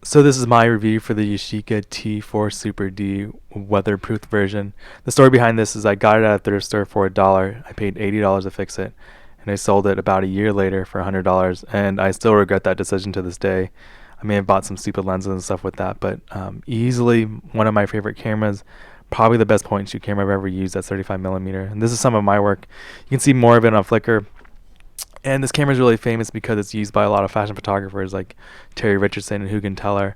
So this is my review for the Yashica T4 Super D weatherproof version. The story behind this is I got it at a thrift store for $1. I paid $80 to fix it, and I sold it about a year later for $100. And I still regret that decision to this day. I may have bought some stupid lenses and stuff with that, but easily one of my favorite cameras. Probably the best point and shoot camera I've ever used. That's 35mm, and this is some of my work. You can see more of it on Flickr. And this camera is really famous because it's used by a lot of fashion photographers like Terry Richardson and Hugin Teller.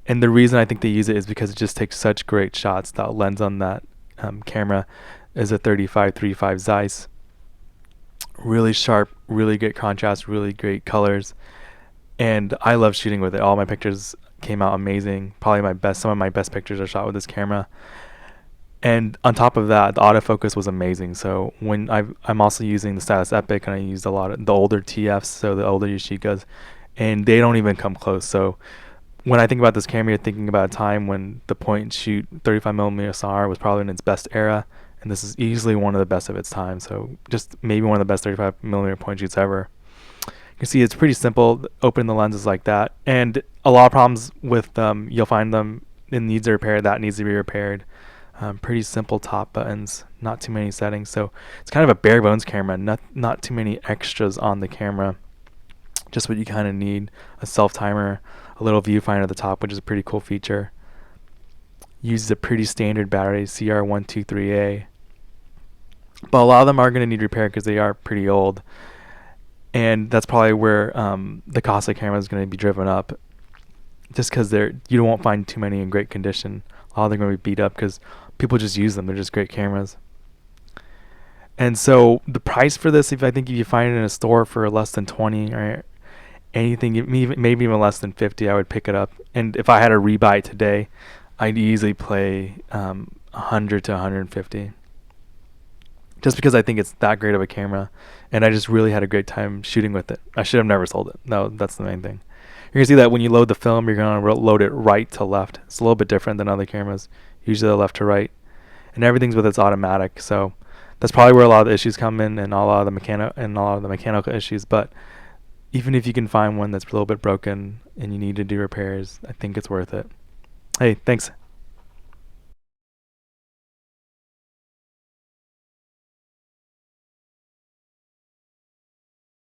And the reason I think they use it is because it just takes such great shots. That lens on that camera is a 35-35 Zeiss. Really sharp, really good contrast, really great colors. And I love shooting with it. All my pictures came out amazing. Probably my best. Some of my best pictures are shot with this camera. And on top of that, the autofocus was amazing. So when I'm also using the Stylus Epic, and I used a lot of the older TFs, so the older Yashicas, and they don't even come close. So when I think about this camera, you're thinking about a time when the point and shoot 35mm SLR was probably in its best era, and this is easily one of the best of its time. So just maybe one of the best 35mm point shoots ever. You can see it's pretty simple. Open the lenses like that, and a lot of problems with them. You'll find them. It needs a repair. That needs to be repaired. Pretty simple top buttons, not too many settings. So it's kind of a bare bones camera. Not too many extras on the camera. Just what you kind of need: a self timer, a little viewfinder at the top, which is a pretty cool feature. Uses a pretty standard battery, CR123A. But a lot of them are going to need repair because they are pretty old. And that's probably where the cost of the camera is going to be driven up, just because you won't find too many in great condition. A lot of them are going to be beat up because people just use them. They're just great cameras. And so the price for this, I think if you find it in a store for less than 20 or anything, maybe even less than 50, I would pick it up. And if I had to rebuy it today, I'd easily play 100 to 150. Just because I think it's that great of a camera, and I just really had a great time shooting with it. I should have never sold it. No, that's the main thing. You're gonna see that when you load the film, you're gonna load it right to left. It's a little bit different than other cameras. Usually left to right, and everything's with its automatic. So that's probably where a lot of the issues come in, and a lot of the mechanical issues. But even if you can find one that's a little bit broken and you need to do repairs, I think it's worth it. Hey, thanks.